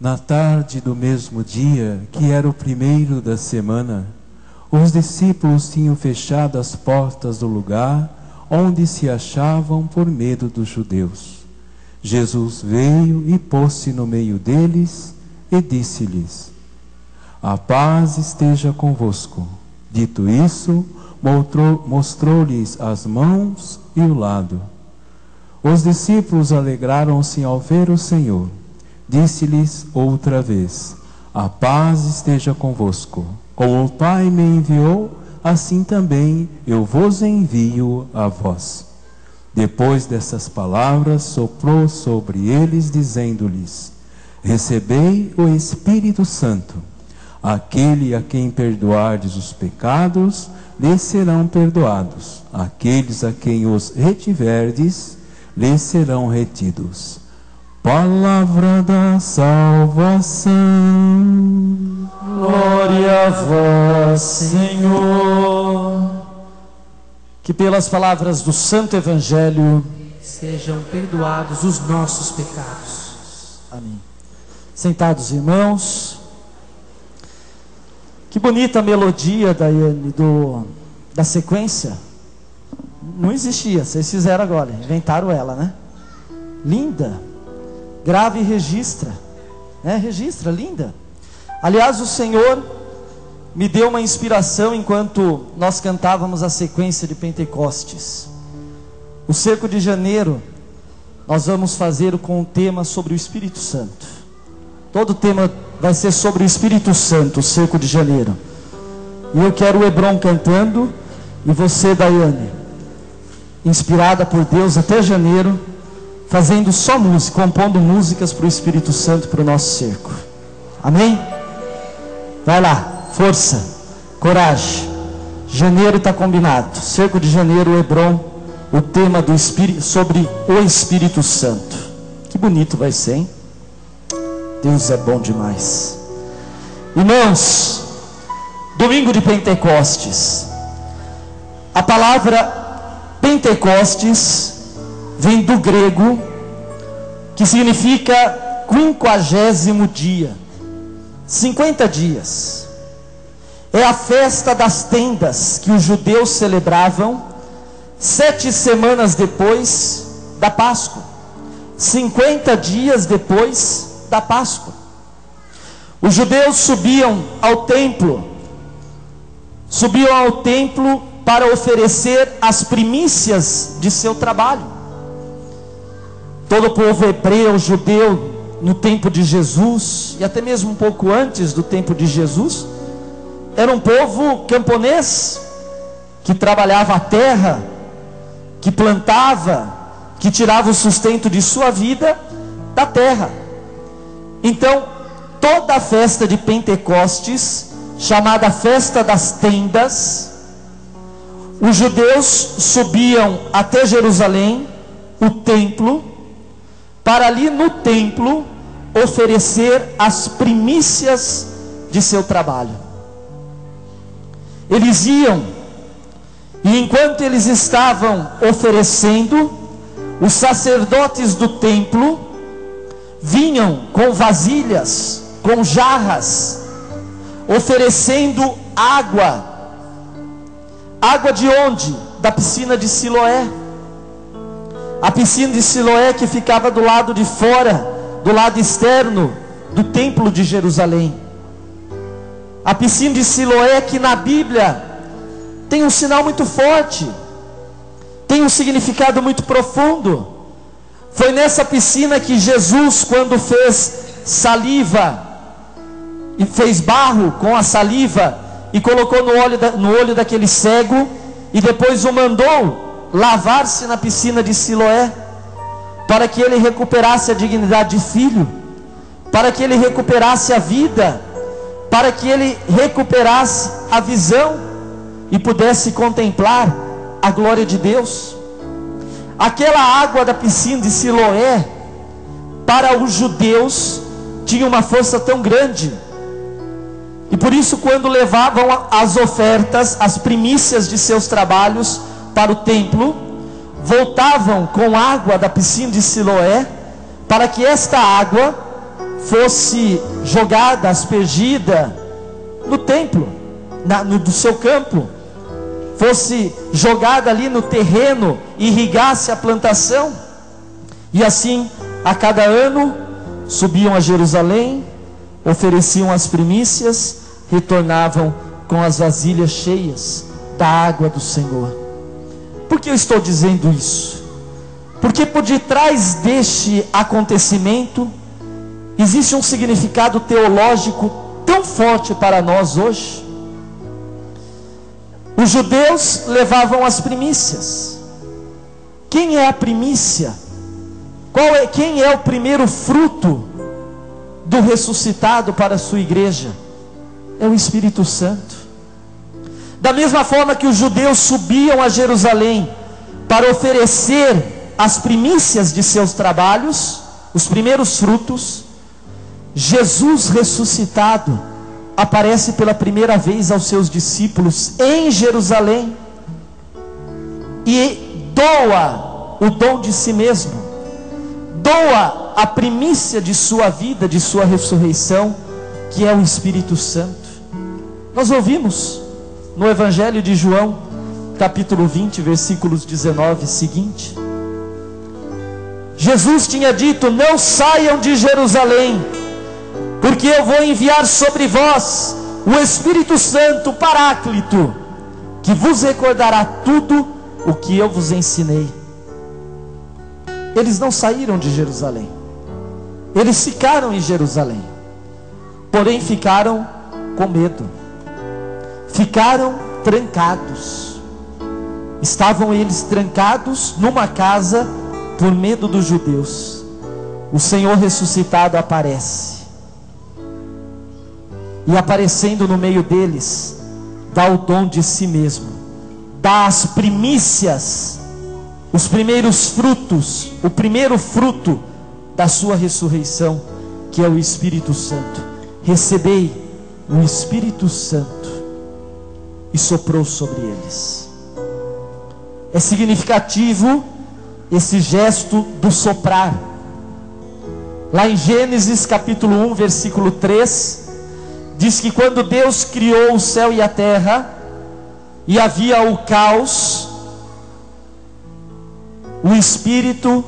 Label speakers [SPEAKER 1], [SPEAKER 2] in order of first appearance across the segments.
[SPEAKER 1] Na tarde do mesmo dia, que era o primeiro da semana, os discípulos tinham fechado as portas do lugar onde se achavam por medo dos judeus. Jesus veio e pôs-se no meio deles e disse-lhes: a paz esteja convosco. Dito isso, mostrou-lhes as mãos e o lado. Os discípulos alegraram-se ao ver o Senhor. Disse-lhes outra vez: a paz esteja convosco. Como o Pai me enviou, assim também eu vos envio a vós. Depois dessas palavras, soprou sobre eles, dizendo-lhes: recebei o Espírito Santo. Aquele a quem perdoardes os pecados, lhes serão perdoados. Aqueles a quem os retiverdes, lhes serão retidos. Palavra da salvação.
[SPEAKER 2] Glória a vós, Senhor. Que pelas palavras do Santo Evangelho
[SPEAKER 3] sejam perdoados os nossos pecados.
[SPEAKER 2] Amém. Sentados, irmãos. Que bonita melodia, Daiane, da sequência. Não existia, vocês fizeram agora, inventaram ela, né? Linda. Grave e registra, né? Registra, linda. Aliás, o Senhor me deu uma inspiração enquanto nós cantávamos a sequência de Pentecostes. O cerco de janeiro nós vamos fazer com um tema sobre o Espírito Santo. Todo o tema vai ser sobre o Espírito Santo, o cerco de janeiro. E eu quero o Hebron cantando, e você, Daiane, inspirada por Deus até janeiro, fazendo só música, compondo músicas para o Espírito Santo, para o nosso cerco. Amém? Vai lá, força, coragem. Janeiro está combinado. Cerco de janeiro, Hebron, o tema do Espírito, sobre o Espírito Santo. Que bonito vai ser, hein? Deus é bom demais. Irmãos, domingo de Pentecostes. A palavra Pentecostes vem do grego, que significa 50º dia, 50 dias. É a festa das tendas que os judeus celebravam 7 semanas depois da Páscoa, 50 dias depois da Páscoa. Os judeus subiam ao templo para oferecer as primícias de seu trabalho. Todo o povo hebreu, judeu, no tempo de Jesus, e até mesmo um pouco antes do tempo de Jesus, era um povo camponês, que trabalhava a terra, que plantava, que tirava o sustento de sua vida da terra. Então, toda a festa de Pentecostes, chamada Festa das Tendas, os judeus subiam até Jerusalém, o templo, para ali no templo oferecer as primícias de seu trabalho. Eles iam, e enquanto eles estavam oferecendo, os sacerdotes do templo vinham com vasilhas, com jarras, oferecendo água. Água de onde? Da piscina de Siloé. A piscina de Siloé que ficava do lado de fora, do lado externo do templo de Jerusalém. A piscina de Siloé que na Bíblia tem um sinal muito forte, tem um significado muito profundo. Foi nessa piscina que Jesus, quando fez saliva e fez barro com a saliva e colocou no olho daquele cego, e depois o mandou lavar-se na piscina de Siloé, para que ele recuperasse a dignidade de filho, para que ele recuperasse a vida, para que ele recuperasse a visão e pudesse contemplar a glória de Deus. Aquela água da piscina de Siloé, para os judeus, tinha uma força tão grande, e por isso quando levavam as ofertas, as primícias de seus trabalhos para o templo, voltavam com água da piscina de Siloé, para que esta água fosse jogada, aspergida no templo, do seu campo, fosse jogada ali no terreno, irrigasse a plantação. E assim, a cada ano, subiam a Jerusalém, ofereciam as primícias, retornavam com as vasilhas cheias da água do Senhor. Por que eu estou dizendo isso? Porque por detrás deste acontecimento existe um significado teológico tão forte para nós hoje. Os judeus levavam as primícias. Quem é a primícia? Quem é o primeiro fruto do ressuscitado para a sua igreja? É o Espírito Santo. Da mesma forma que os judeus subiam a Jerusalém para oferecer as primícias de seus trabalhos, os primeiros frutos, Jesus ressuscitado aparece pela primeira vez aos seus discípulos em Jerusalém e doa o dom de si mesmo, doa a primícia de sua vida, de sua ressurreição, que é o Espírito Santo. Nós ouvimos no Evangelho de João, capítulo 20, versículos 19 e seguinte, Jesus tinha dito: não saiam de Jerusalém, porque eu vou enviar sobre vós o Espírito Santo, o Paráclito, que vos recordará tudo o que eu vos ensinei. Eles não saíram de Jerusalém, eles ficaram em Jerusalém, porém ficaram com medo, ficaram trancados. Estavam eles trancados numa casa por medo dos judeus. O Senhor ressuscitado aparece, e aparecendo no meio deles, dá o dom de si mesmo, dá as primícias, os primeiros frutos, o primeiro fruto da sua ressurreição, que é o Espírito Santo. Recebei o Espírito Santo, e soprou sobre eles. É significativo esse gesto do soprar. Lá em Gênesis capítulo 1, versículo 3, diz que quando Deus criou o céu e a terra, e havia o caos, o Espírito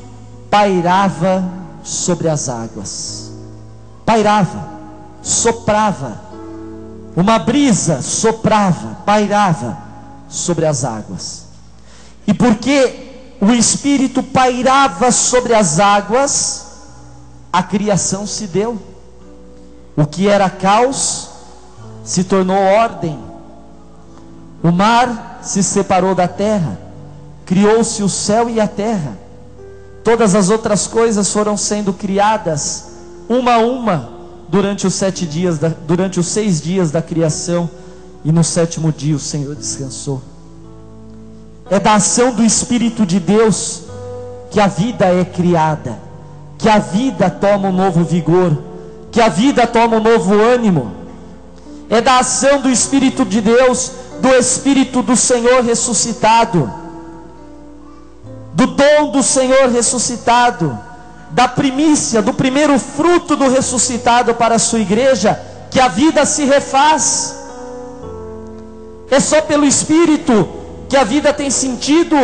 [SPEAKER 2] pairava sobre as águas. Pairava, soprava. Uma brisa soprava, pairava sobre as águas. E porque o Espírito pairava sobre as águas, a criação se deu. O que era caos se tornou ordem. O mar se separou da terra, criou-se o céu e a terra. Todas as outras coisas foram sendo criadas, uma a uma, durante os 6 dias da criação, e no 7º dia o Senhor descansou. É da ação do Espírito de Deus que a vida é criada, que a vida toma um novo vigor, que a vida toma um novo ânimo. É da ação do Espírito de Deus, do Espírito do Senhor ressuscitado, do dom do Senhor ressuscitado, da primícia, do primeiro fruto do ressuscitado para a sua igreja, que a vida se refaz. É só pelo Espírito que a vida tem sentido.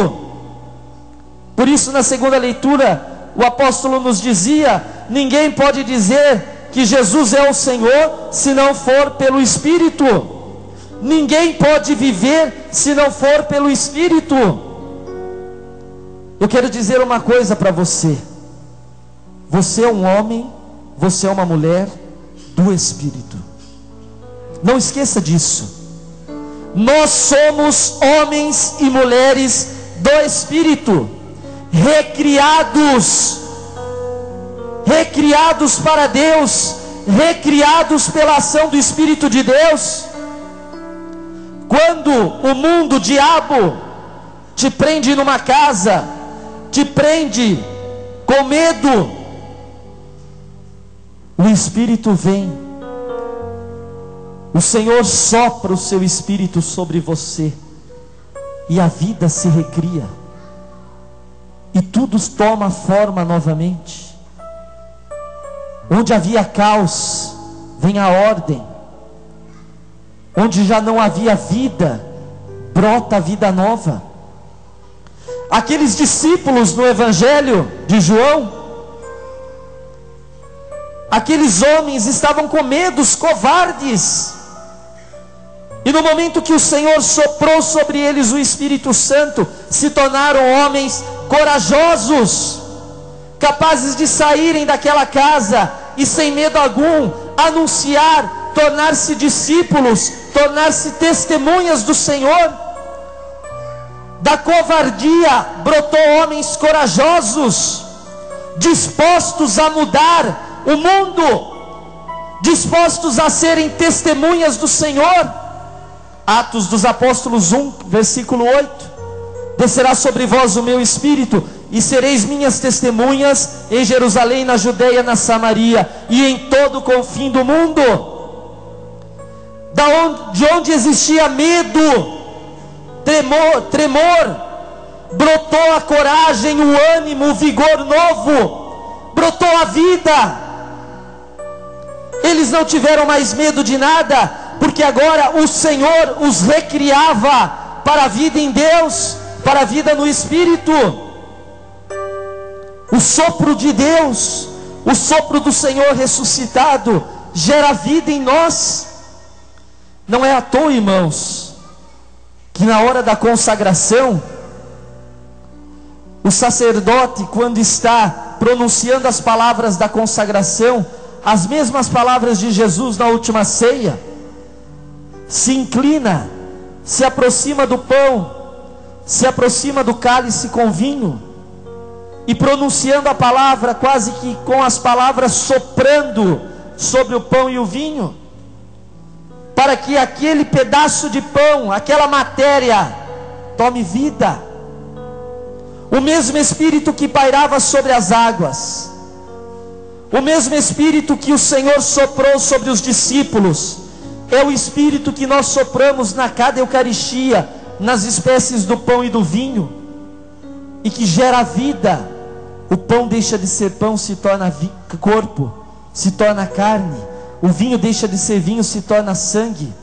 [SPEAKER 2] Por isso, na segunda leitura, o apóstolo nos dizia: ninguém pode dizer que Jesus é o Senhor se não for pelo Espírito. Ninguém pode viver se não for pelo Espírito. Eu quero dizer uma coisa para você: você é um homem, você é uma mulher do Espírito. Não esqueça disso. Nós somos homens e mulheres do Espírito, recriados para Deus, recriados pela ação do Espírito de Deus. Quando o mundo, o diabo, te prende numa casa, te prende com medo, o Espírito vem, o Senhor sopra o seu Espírito sobre você, e a vida se recria, e tudo toma forma novamente. Onde havia caos, vem a ordem. Onde já não havia vida, brota a vida nova. Aqueles discípulos no Evangelho de João, aqueles homens estavam com medos, covardes. E no momento que o Senhor soprou sobre eles o Espírito Santo, se tornaram homens corajosos, capazes de saírem daquela casa e sem medo algum anunciar, tornar-se discípulos, tornar-se testemunhas do Senhor. Da covardia brotou homens corajosos, dispostos a mudar o mundo, dispostos a serem testemunhas do Senhor. Atos dos Apóstolos 1, versículo 8: descerá sobre vós o meu Espírito, e sereis minhas testemunhas em Jerusalém, na Judeia, na Samaria e em todo o confim do mundo. De onde existia medo, tremor, brotou a coragem, o ânimo, o vigor novo, brotou a vida. Eles não tiveram mais medo de nada, porque agora o Senhor os recriava para a vida em Deus, para a vida no Espírito. O sopro de Deus, o sopro do Senhor ressuscitado, gera vida em nós. Não é à toa, irmãos, que na hora da consagração, o sacerdote, quando está pronunciando as palavras da consagração, as mesmas palavras de Jesus na última ceia, se inclina, se aproxima do pão, se aproxima do cálice com vinho, e pronunciando a palavra, quase que com as palavras soprando sobre o pão e o vinho, para que aquele pedaço de pão, aquela matéria, tome vida. O mesmo Espírito que pairava sobre as águas, o mesmo Espírito que o Senhor soprou sobre os discípulos, é o Espírito que nós sopramos na cada Eucaristia, nas espécies do pão e do vinho, e que gera vida. O pão deixa de ser pão, se torna corpo, se torna carne. O vinho deixa de ser vinho, se torna sangue.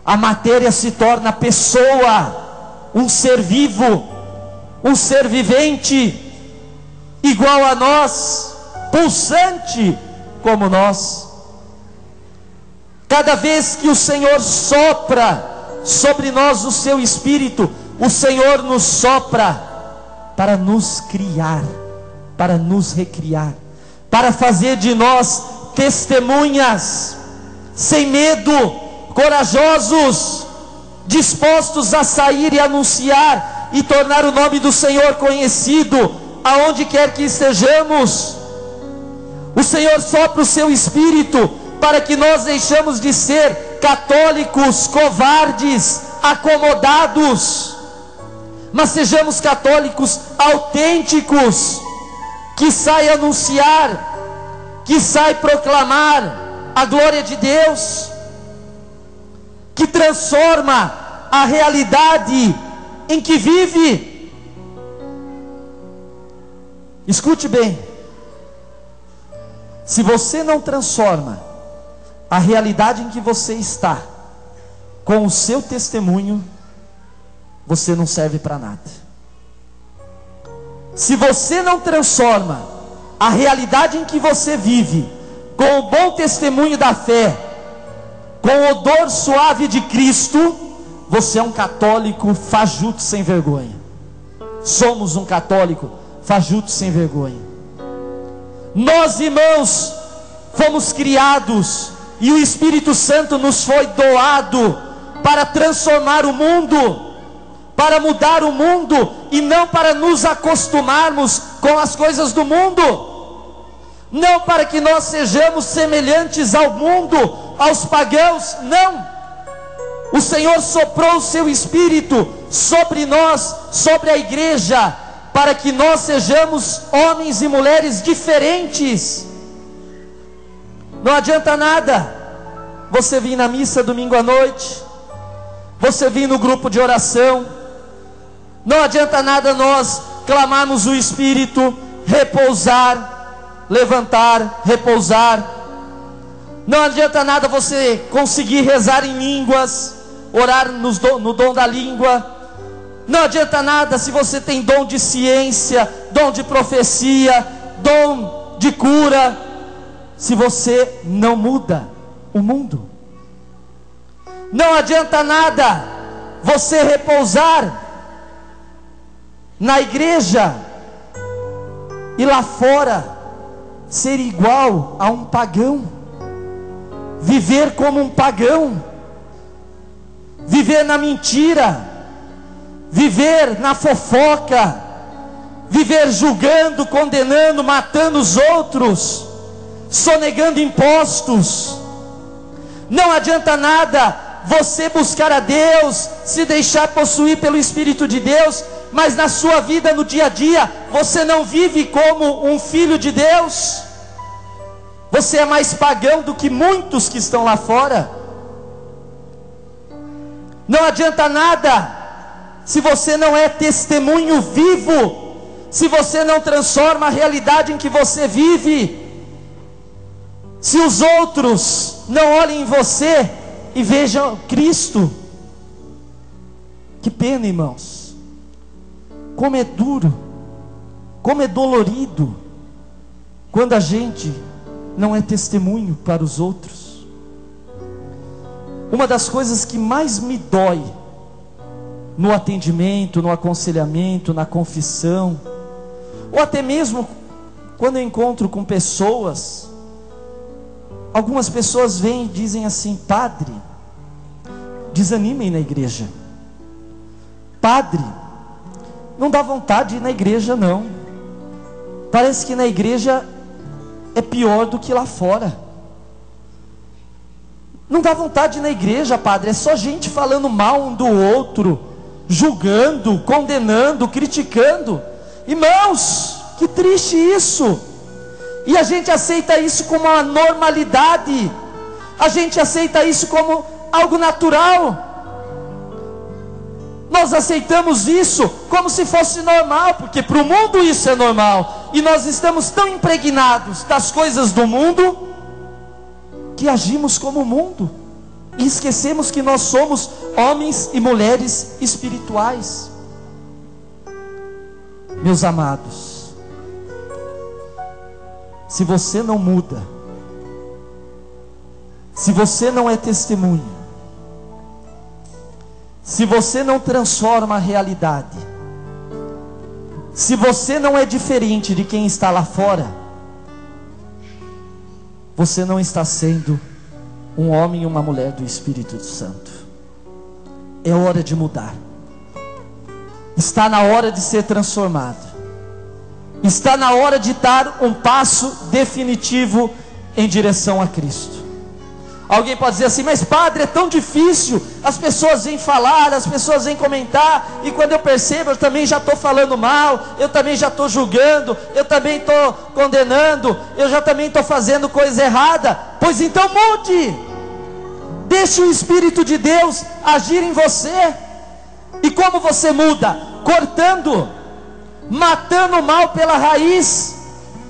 [SPEAKER 2] A matéria se torna pessoa, um ser vivo, um ser vivente, igual a nós, pulsante como nós. Cada vez que o Senhor sopra sobre nós o seu Espírito, o Senhor nos sopra para nos criar, para nos recriar, para fazer de nós testemunhas, sem medo, corajosos, dispostos a sair e anunciar e tornar o nome do Senhor conhecido aonde quer que estejamos. O Senhor sopra o seu Espírito para que nós deixamos de ser católicos, covardes, acomodados, mas sejamos católicos autênticos, que sai anunciar, que sai proclamar a glória de Deus, que transforma a realidade em que vive. Escute bem, se você não transforma a realidade em que você está com o seu testemunho, você não serve para nada. Se você não transforma a realidade em que você vive com o bom testemunho da fé, com o odor suave de Cristo, você é um católico fajuto sem vergonha. Somos um católico fajuto sem vergonha. Nós, irmãos, fomos criados e o Espírito Santo nos foi doado para transformar o mundo, para mudar o mundo, e não para nos acostumarmos com as coisas do mundo, não para que nós sejamos semelhantes ao mundo, aos pagãos, não. O Senhor soprou o seu Espírito sobre nós, sobre a igreja, para que nós sejamos homens e mulheres diferentes. Não adianta nada você vir na missa domingo à noite, você vir no grupo de oração, não adianta nada nós clamarmos o Espírito, repousar, levantar, repousar. Não adianta nada você conseguir rezar em línguas, orar no dom da língua. Não adianta nada se você tem dom de ciência, dom de profecia, dom de cura, se você não muda o mundo. Não adianta nada você repousar na igreja e lá fora ser igual a um pagão, viver como um pagão, viver na mentira, viver na fofoca, viver julgando, condenando, matando os outros, sonegando impostos. Não adianta nada você buscar a Deus, se deixar possuir pelo Espírito de Deus, mas na sua vida, no dia a dia, você não vive como um filho de Deus. Você é mais pagão do que muitos que estão lá fora. Não adianta nada se você não é testemunho vivo, se você não transforma a realidade em que você vive, se os outros não olhem em você e vejam Cristo. Que pena, irmãos, como é duro, como é dolorido quando a gente não é testemunho para os outros. Uma das coisas que mais me dói no atendimento, no aconselhamento, na confissão, ou até mesmo quando eu encontro com pessoas, algumas pessoas vêm e dizem assim: padre, desanimem na igreja. Padre, não dá vontade de ir na igreja não. Parece que na igreja é pior do que lá fora. Não dá vontade de ir na igreja, padre, é só gente falando mal um do outro, julgando, condenando, criticando. Irmãos, que triste isso. E a gente aceita isso como uma normalidade, a gente aceita isso como algo natural. Nós aceitamos isso como se fosse normal, porque para o mundo isso é normal, e nós estamos tão impregnados das coisas do mundo, que agimos como o mundo, e esquecemos que nós somos homens e mulheres espirituais. Meus amados, se você não muda, se você não é testemunho, se você não transforma a realidade, se você não é diferente de quem está lá fora, você não está sendo um homem e uma mulher do Espírito Santo. É hora de mudar. Está na hora de ser transformado. Está na hora de dar um passo definitivo em direção a Cristo. Alguém pode dizer assim: mas padre, é tão difícil, as pessoas vêm falar, as pessoas vêm comentar, e quando eu percebo, eu também já estou falando mal, eu também já estou julgando, eu também estou condenando, eu já também estou fazendo coisa errada. Pois então mude, deixe o Espírito de Deus agir em você. E como você muda? Cortando, matando o mal pela raiz.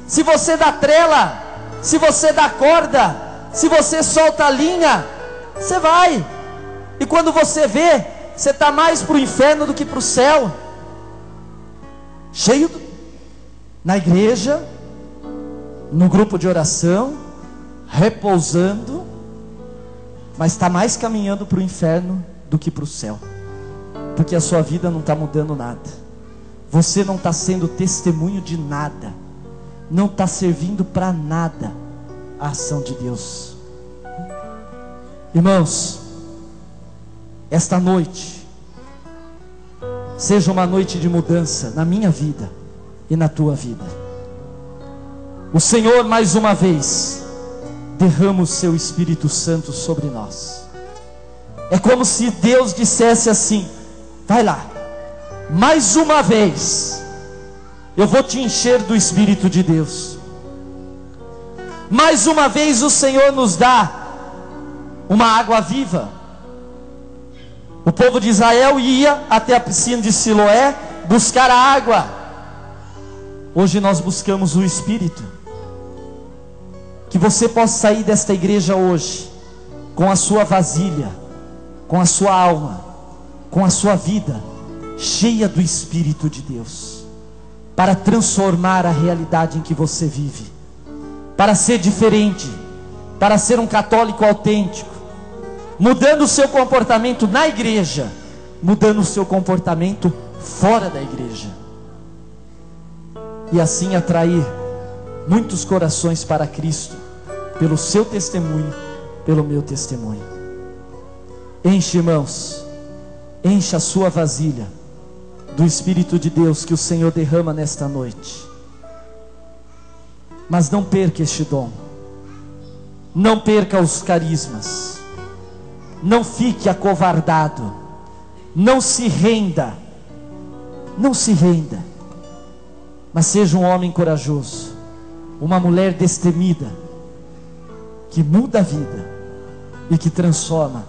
[SPEAKER 2] Se você dá trela, se você dá corda, se você solta a linha, você vai. E quando você vê, você está mais para o inferno do que para o céu. Cheio na igreja, no grupo de oração, repousando, mas está mais caminhando para o inferno do que para o céu, porque a sua vida não está mudando nada. Você não está sendo testemunho de nada, não está servindo para nada a ação de Deus. Irmãos, esta noite seja uma noite de mudança na minha vida e na tua vida. O Senhor mais uma vez derrama o seu Espírito Santo sobre nós. É como se Deus dissesse assim: vai lá, mais uma vez eu vou te encher do Espírito de Deus. Mais uma vez o Senhor nos dá uma água viva. O povo de Israel ia até a piscina de Siloé buscar a água. Hoje nós buscamos o Espírito. que você possa sair desta igreja hoje com a sua vasilha, com a sua alma, com a sua vida cheia do Espírito de Deus, para transformar a realidade em que você vive, para ser diferente, para ser um católico autêntico, mudando o seu comportamento na igreja, mudando o seu comportamento fora da igreja, e assim atrair muitos corações para Cristo, pelo seu testemunho, pelo meu testemunho. Enche, irmãos, encha a sua vasilha do Espírito de Deus que o Senhor derrama nesta noite. Mas não perca este dom, não perca os carismas, não fique acovardado, não se renda, mas seja um homem corajoso, uma mulher destemida, que muda a vida e que transforma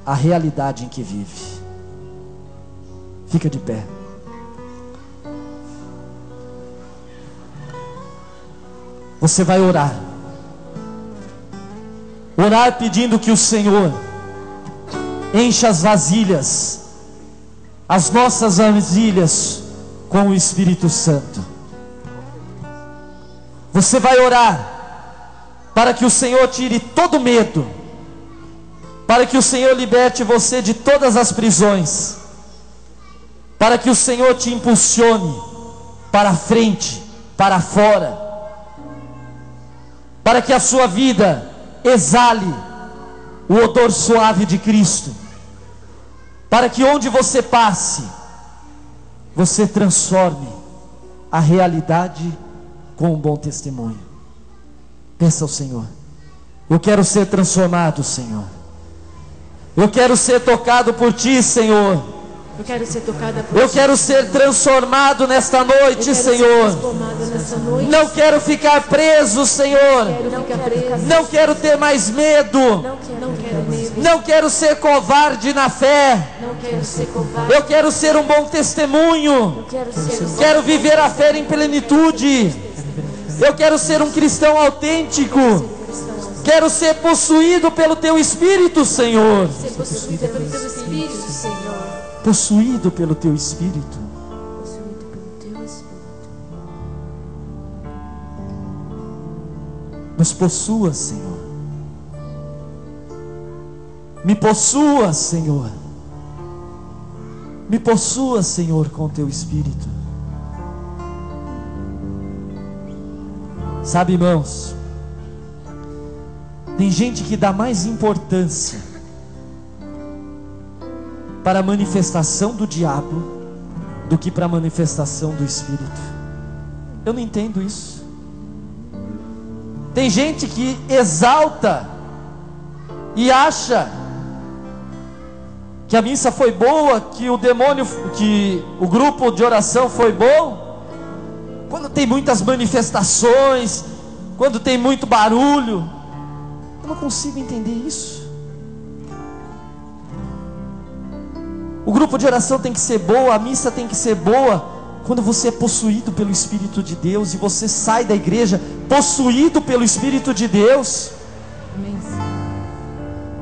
[SPEAKER 2] a realidade em que vive. Fica de pé. Você vai orar pedindo que o Senhor encha as vasilhas, as nossas vasilhas, com o Espírito Santo. Você vai orar para que o Senhor tire todo medo, para que o Senhor liberte você de todas as prisões, para que o Senhor te impulsione para frente, para fora, para que a sua vida exale o odor suave de Cristo, para que onde você passe, você transforme a realidade com um bom testemunho. Peça ao Senhor: eu quero ser transformado, Senhor. Eu quero ser tocado por Ti, Senhor.
[SPEAKER 4] Eu quero ser tocada por
[SPEAKER 2] Eu quero ser transformado nesta noite, Senhor. Não quero ficar preso, Senhor. Não quero ter mais medo. Não quero ser covarde na fé. Eu quero ser um bom testemunho. Quero viver a fé em plenitude. Eu quero ser um cristão autêntico. Quero ser possuído pelo Teu Espírito, Senhor. Possuído pelo Teu Espírito. Nos possua, Senhor. Me possua, Senhor. Me possua, Senhor, com Teu Espírito. Sabe, irmãos, tem gente que dá mais importância para a manifestação do diabo do que para a manifestação do Espírito. Eu não entendo isso. Tem gente que exalta e acha que a missa foi boa, que o grupo de oração foi bom, quando tem muitas manifestações, quando tem muito barulho. Eu não consigo entender isso. O grupo de oração tem que ser boa, a missa tem que ser boa, quando você é possuído pelo Espírito de Deus, e você sai da igreja possuído pelo Espírito de Deus.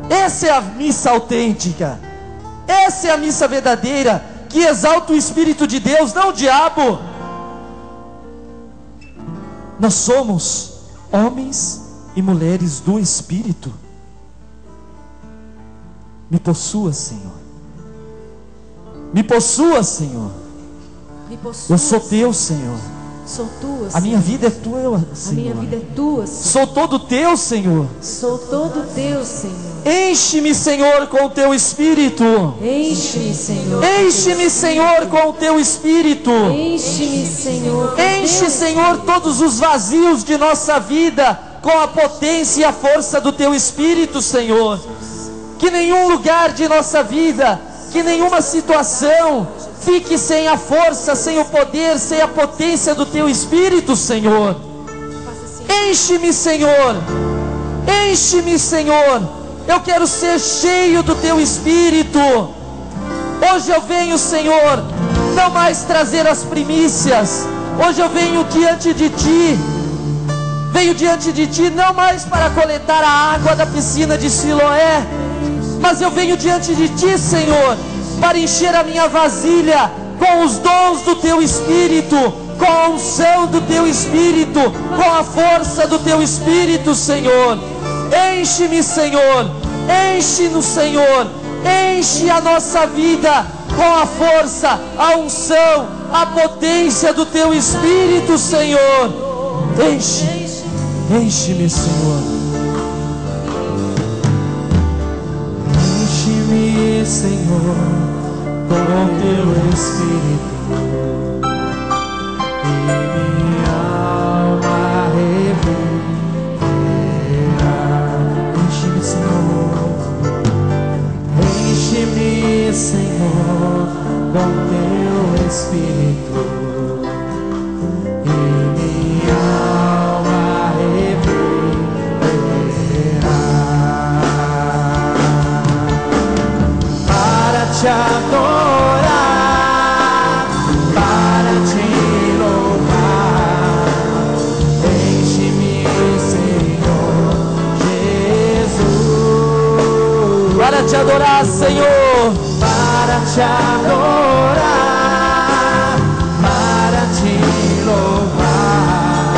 [SPEAKER 2] Essa é a missa autêntica, essa é a missa verdadeira, que exalta o Espírito de Deus, não o diabo. Nós somos homens e mulheres do Espírito. Me possua, Senhor. Me possua, Senhor. Eu sou Teu, Senhor.
[SPEAKER 4] Sou tua,
[SPEAKER 2] A minha vida é Tua, Senhor.
[SPEAKER 4] A minha vida é Tua, Senhor.
[SPEAKER 2] Sou todo Teu, Senhor.
[SPEAKER 4] Sou todo Teu, Senhor.
[SPEAKER 2] Enche-me, Senhor, com o Teu Espírito.
[SPEAKER 4] Enche-me, Senhor.
[SPEAKER 2] Enche-me, Senhor, com o Teu Espírito.
[SPEAKER 4] Enche-me, Senhor.
[SPEAKER 2] Enche, Senhor, todos os vazios de nossa vida com a potência e a força do Teu Espírito, Senhor. Que nenhum lugar de nossa vida, que nenhuma situação fique sem a força, sem o poder, sem a potência do Teu Espírito, Senhor. Enche-me, Senhor. Enche-me, Senhor. Eu quero ser cheio do Teu Espírito. Hoje eu venho, Senhor, não mais trazer as primícias. Hoje eu venho diante de Ti Venho diante de Ti não mais para coletar a água da piscina de Siloé, mas eu venho diante de Ti, Senhor, para encher a minha vasilha com os dons do Teu Espírito, com a unção do Teu Espírito, com a força do Teu Espírito, Senhor. Enche-me, Senhor, enche-nos, Senhor, enche a nossa vida com a força, a unção, a potência do Teu Espírito, Senhor. Enche-me, Senhor.
[SPEAKER 1] Enche-me, Senhor, com o Teu Espírito, e minha alma reviverá. Enche-me, Senhor, enche-me, Senhor, com Teu Espírito, e minha alma reviverá. Para Te adorar, para Te louvar, enche-me, Senhor Jesus.
[SPEAKER 2] Para Te adorar, Senhor,
[SPEAKER 1] Para Te adorar, para Te louvar,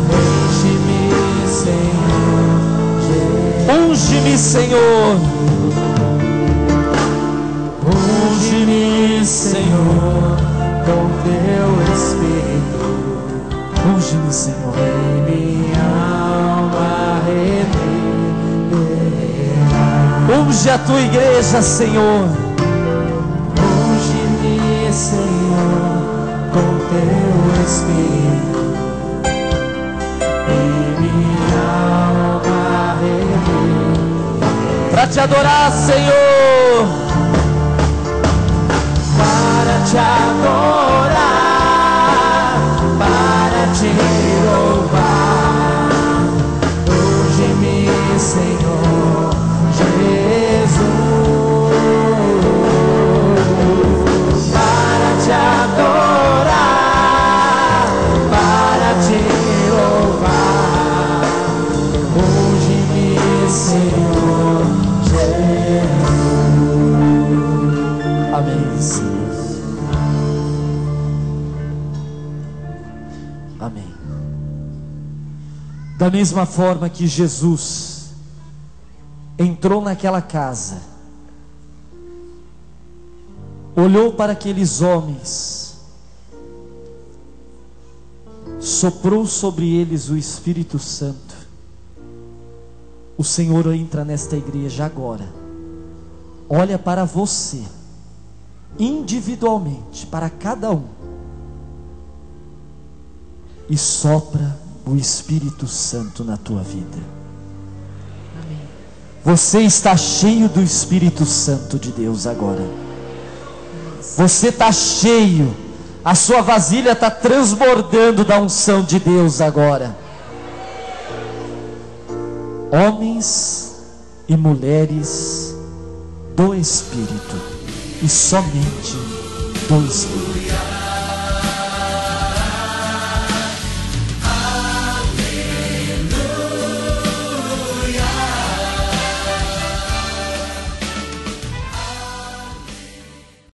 [SPEAKER 1] enche-me, Senhor Jesus.
[SPEAKER 2] unge-me, Senhor,
[SPEAKER 1] Unge-me, Senhor, com Teu Espírito,
[SPEAKER 2] unge-me, Senhor.
[SPEAKER 1] e minha alma reviverá.
[SPEAKER 2] Unge a Tua igreja, Senhor.
[SPEAKER 1] Unge-me, Senhor, com Teu Espírito, e minha alma reviverá.
[SPEAKER 2] Para Te adorar, Senhor,
[SPEAKER 1] Para Te adorar, para Te louvar, unge-me, Senhor Jesus. Para Te adorar, para Te louvar, unge-me, Senhor Jesus.
[SPEAKER 2] amém, Senhor. Amém. Da mesma forma que Jesus entrou naquela casa, olhou para aqueles homens, soprou sobre eles o Espírito Santo. O Senhor entra nesta igreja agora, olha para você, individualmente, para cada um, e sopra o Espírito Santo na tua vida. Você está cheio do Espírito Santo de Deus agora. Você está cheio, a sua vasilha está transbordando da unção de Deus agora. Homens e mulheres do Espírito, e somente do Espírito.